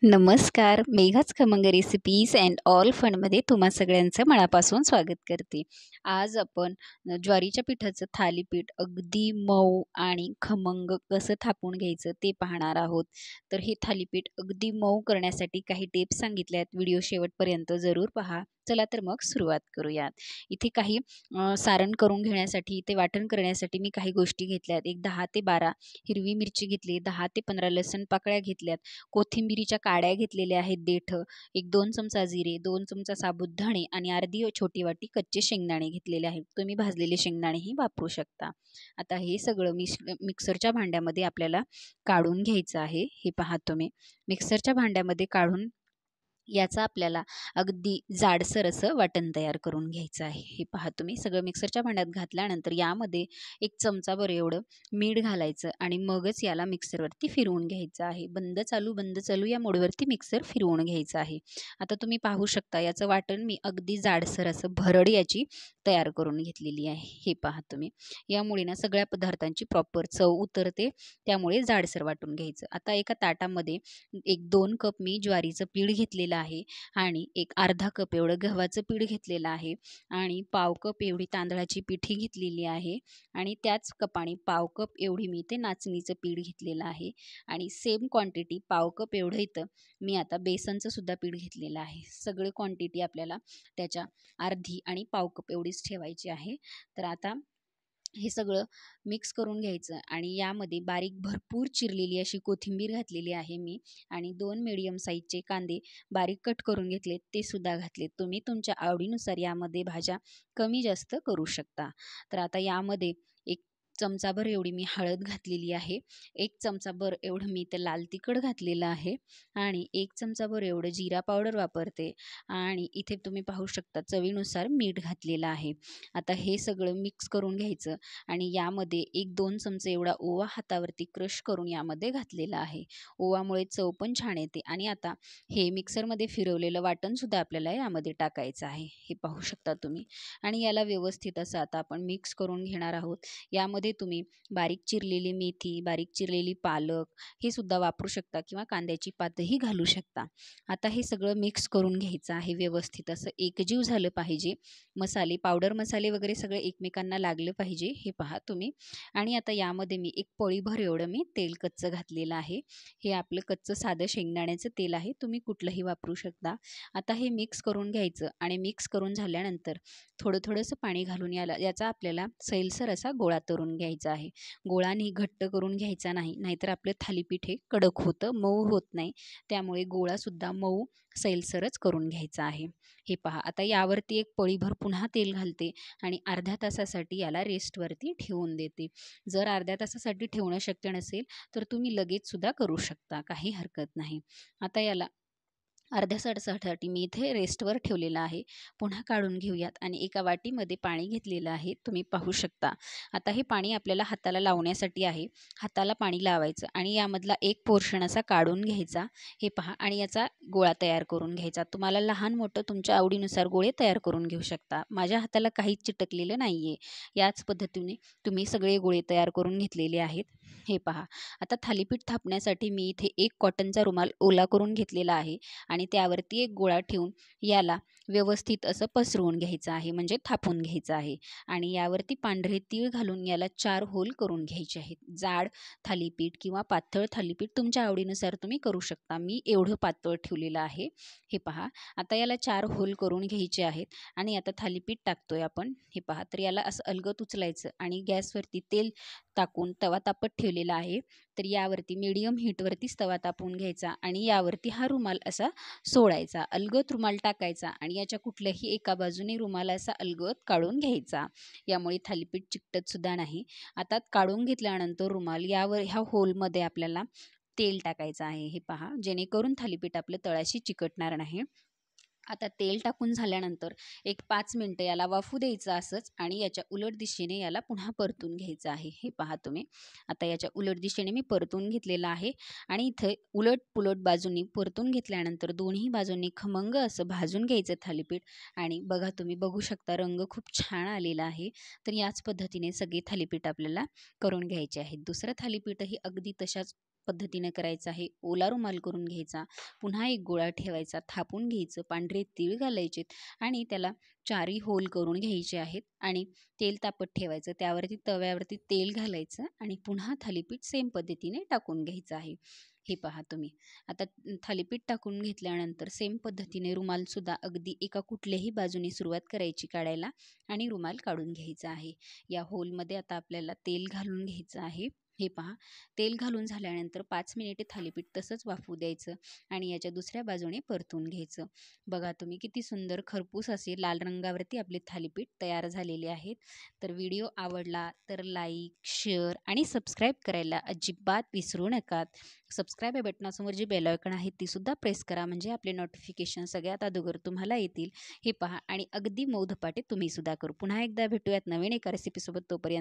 नमस्कार. मेघाच खमंग recipes and all फनमध्ये तुम्हा सगळ्यांचं मनापासून स्वागत करते. आज आपण ज्वारीच्या पिठाचं थालीपीठ अगदी मऊ आणि खमंग कसं थापून घ्यायचं ते पाहणार आहोत. तर हे थालीपीठ अगदी मऊ करण्यासाठी काही टिप्स सांगितल्या आहेत. व्हिडिओ शेवटपर्यंत जरूर पहा. चला तर मग सुरुवात करूयात. इथे काही सारण करून घेण्यासाठी, इथे वाटण करण्यासाठी मी काही गोष्टी घेतल्यात. एक 10 ते 12 हिरवी मिरची घेतली, 10 ते 15 लसूण पाकळ्या घेतल्यात, कोथिंबिरीच्या काड्या घेतलेल्या आहेत, देठं, एक 2 चमचा जिरे, 2 चमचा साबुत आणि अर्धी छोटी वाटी कच्चे शेंगदाणे घेतलेले आहेत. तुम्ही भाजलेले शेंगदाणेही वापरू शकता. आता हे सगळं मिक्सरच्या भांड्यामध्ये आपल्याला काढून घ्यायचं आहे. हे पहा तुम्ही मिक्सरच्या भांड्यामध्ये काढून याचा आपल्याला अगदी जाडसर असं वाटण तयार करून घ्यायचं आहे. हे पहा तुम्ही सगळं मिक्सरच्या भांड्यात घातल्यानंतर यामध्ये एक चमचाभर एवढं मीठ घालायचं आणि मगच याला मिक्सरवरती फिरवून घ्यायचं आहे. बंद चालू या मोडवरती मिक्सर फिरवून घ्यायचं आहे. आता तुम्ही पाहू शकता याचं वाटण मी अगदी जाडसर असं भरड याची तयार करून घेतलेली आहे. हे पहा तुम्ही यामुळे ना सगळ्या पदार्थांची प्रॉपर चव उतरते, त्यामुळे जाडसर वाटून घ्यायचं. आता एका ताटामध्ये एक 2 कप मी ज्वारीचं पीठ घेतलेलं आहे आणि एक अर्धा कप एवढं गव्हाचं पीठ घेतलेलं आहे आणि पाव कप एवढी तांदळाची पिठी घेतलेली आहे आणि त्याच कपाने पाव कप एवढी मी ते नाचणीचं पीठ घेतलेलं आहे आणि सेम क्वांटिटी पाव कप एवढं इथं मी आता बेसनचं सुद्धा पीठ घेतलेलं आहे. सगळी क्वांटिटी आपल्याला त्याच्या अर्धी आणि पाव कप एवढीच ठेवायची आहे. तर आता हे सगळं मिक्स करून घ्यायचं आणि यामध्ये बारीक भरपूर चिरलेली अशी कोथिंबीर घातलेली आहे मी आणि 2 मीडियम साईजचे कांदे बारीक कट करून घेतले ते सुद्धा घातले. तुम्ही तुमच्या आवडीनुसार यामध्ये भाज्या कमी जास्त करू शकता. तर आता यामध्ये एक चमचाभर एवढी मी हळद घातलेली आहे, एक चमचाभर एवढं मी ते लाल तिखट घातलेलं आहे आणि एक चमचाभर एवढं जिरा पावडर वापरते आणि इथे तुम्ही पाहू शकता चवीनुसार मीठ घातलेलं आहे. आता हे सगळं मिक्स करून घ्यायचं आणि यामध्ये 1-2 चमचे एवढा ओवा हातावरती क्रश करून यामध्ये घातलेला आहे. ओवामुळे चव पण छान येते आणि आता हे मिक्सरमध्ये फिरवलेलं वाटणसुद्धा आपल्याला यामध्ये टाकायचं आहे. हे पाहू शकता तुम्ही आणि याला व्यवस्थित असं आता आपण मिक्स करून घेणार आहोत. यामध्ये तुम्ही बारीक चिरलेली मेथी, बारीक चिरलेली पालक हे सुद्धा वापरू शकता किंवा कांद्याची पातही घालू शकता. आता हे सगळं मिक्स करून घ्यायचं आहे व्यवस्थित असं एकजीव झालं पाहिजे. मसाले, पावडर मसाले वगैरे सगळं एकमेकांना लागलं पाहिजे. हे पहा तुम्ही आणि आता यामध्ये मी एक पळीभर एवढं मी तेल कच्चं घातलेलं आहे. हे आपलं कच्चं साधं शेंगदाण्याचं तेल आहे, तुम्ही कुठलंही वापरू शकता. आता हे मिक्स करून घ्यायचं आणि मिक्स करून झाल्यानंतर थोडंसं पाणी घालून याचा आपल्याला सैलसर असा गोळा करून घ्यायचा आहे. गोळाने घट्ट करून घ्यायचा नाही, नाहीतर आपलं थालीपीठ हे कडक होतं, मऊ होत नाही. त्यामुळे गोळासुद्धा मऊ सैलसरच करून घ्यायचा आहे. हे पहा आता यावरती एक पळीभर पुन्हा तेल घालते आणि अर्ध्या तासासाठी याला रेस्टवरती ठेवून देते. जर अर्ध्या तासासाठी ठेवणं शक्य नसेल तर तुम्ही लगेच सुद्धा करू शकता, काही हरकत नाही. आता याला अर्ध्या तासासाठी मी इथे रेस्टवर ठेवलेला आहे. पुन्हा काढून घेऊयात आणि एका वाटीमध्ये पाणी घेतलेलं आहे, तुम्ही पाहू शकता. आता हे पाणी आपल्याला हाताला लावण्यासाठी आहे. हाताला पाणी लावायचं आणि यामधला एक पोर्शन असा काढून घ्यायचा. हे पहा आणि याचा गोळा तयार करून घ्यायचा. तुम्हाला लहान मोठं तुमच्या आवडीनुसार गोळे तयार करून घेऊ शकता. माझ्या हाताला काहीच चिटकलेलं नाही आहे. याच पद्धतीने तुम्ही सगळे गोळे तयार करून घेतलेले आहेत. हे पहा आता थालीपीठ थापण्यासाठी मी इथे एक कॉटनचा रुमाल ओला करून घेतलेला आहे आणि त्यावरती एक गोळा ठेवून याला व्यवस्थित असं पसरवून घ्यायचं आहे, म्हणजे थापून घ्यायचं आहे आणि यावरती पांढरे तीळ घालून याला 4 होल करून घ्यायचे आहेत. जाड थालीपीठ किंवा पातळ थालीपीठ तुमच्या आवडीनुसार तुम्ही करू शकता. मी एवढं पातळ ठेवलेलं आहे. हे पहा आता याला 4 होल करून घ्यायचे आहेत आणि आता थालीपीठ टाकतोय आपण. हे पहा तर याला असं अलगद उचलायचं आणि गॅसवरती तेल टाकून तवा तापत ठेवलेला आहे. तर यावरती मीडियम हीटवरतीच तवा तापवून घ्यायचा आणि यावरती हा रुमाल असा सोडायचा, अलगद रुमाल टाकायचा आणि याच्या कुठल्याही एका बाजूने रुमाल असा अलगद काढून घ्यायचा. यामुळे थालीपीठ चिकटत सुद्धा नाही. आता काढून घेतल्यानंतर रुमाल यावर ह्या होलमध्ये आपल्याला तेल टाकायचं आहे. हे पहा जेणेकरून थालीपीठ आपलं तळाशी चिकटणार नाही. आता तेल टाकून झाल्यानंतर एक 5 मिनटं याला वाफू द्यायचं असंच आणि याच्या उलट दिशेने याला पुन्हा परतून घ्यायचं आहे. हे पहा तुम्ही आता याच्या उलट दिशेने मी परतून घेतलेलं आहे आणि इथे उलट पुलट बाजूंनी परतून घेतल्यानंतर दोन्ही बाजूंनी खमंग असं भाजून घ्यायचं थालीपीठ आणि बघा तुम्ही बघू शकता रंग खूप छान आलेला आहे. तर याच पद्धतीने सगळे थालीपीठ आपल्याला करून घ्यायचे आहेत. दुसरं थालीपीठही अगदी तशाच पद्धतीने करायचं आहे. ओला रुमाल करून घ्यायचा, पुन्हा एक गोळा ठेवायचा, थापून घ्यायचं, पांढरे तीळ घालायचे आणि त्याला 4 होल करून घ्यायचे आहेत आणि तेल तापत ठेवायचं. त्यावरती तव्यावरती तेल घालायचं आणि पुन्हा थालीपीठ सेम पद्धतीने टाकून घ्यायचं आहे. हे पहा तुम्ही. आता थालीपीठ टाकून घेतल्यानंतर सेम पद्धतीने रुमालसुद्धा अगदी एका कुठल्याही बाजूने सुरुवात करायची काढायला आणि रुमाल काढून घ्यायचा आहे. या होलमध्ये आता आपल्याला तेल घालून घ्यायचं आहे. हे पहा, तेल घालून झाल्यानंतर 5 मिनिटे थालीपीठ तसंच वाफू द्यायचं आणि याच्या दुसऱ्या बाजूने परतून घ्यायचं. बघा तुम्ही किती सुंदर खरपूस असे लाल रंगावरती आपले थालीपीठ तयार झालेले आहेत. तर व्हिडिओ आवडला तर लाईक, शेअर आणि सबस्क्राईब करायला अजिबात विसरू नका. सबस्क्राईब या बटनासमोर जी बेल आयकॉन आहे ती सुद्धा प्रेस करा, म्हणजे आपले नोटिफिकेशन सगळ्यात अगोदर तुम्हाला येतील. हे पहा आणि अगदी मऊ धपाटे तुम्ही सुद्धा करू. पुन्हा एकदा भेटूयात नवीन एका रेसिपीसोबत. तोपर्यंत